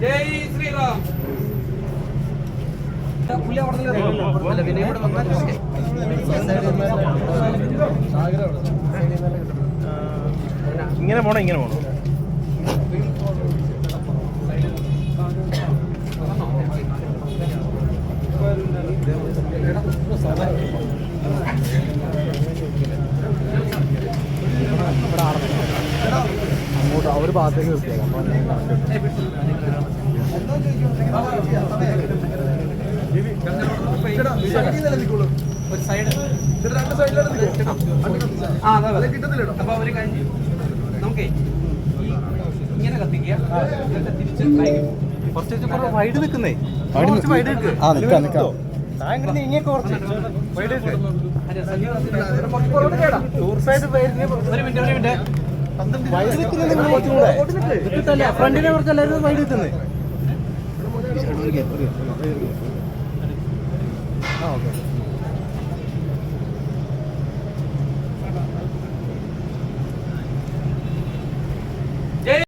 ജയ് ശ്രീറാം. ഇങ്ങനെ പോണോ ഇങ്ങനെ പോണോ? അങ്ങോട്ട് ആ ഒരു ഭാഗത്തേക്ക് നിർത്തിയേക്കാം. ഒരു സൈഡ് അപ്പൊ ഒരു കാര്യം നമുക്കേ ഇങ്ങനെ കത്തിക്കുക, തിരിച്ച് കുറച്ച് വൈഡ് നിൽക്കുന്നേ. ഫ്രണ്ടിനെ കുറച്ച് എല്ലാവരും വൈഡ് നിൽക്കുന്നേ. ഓക്കെ.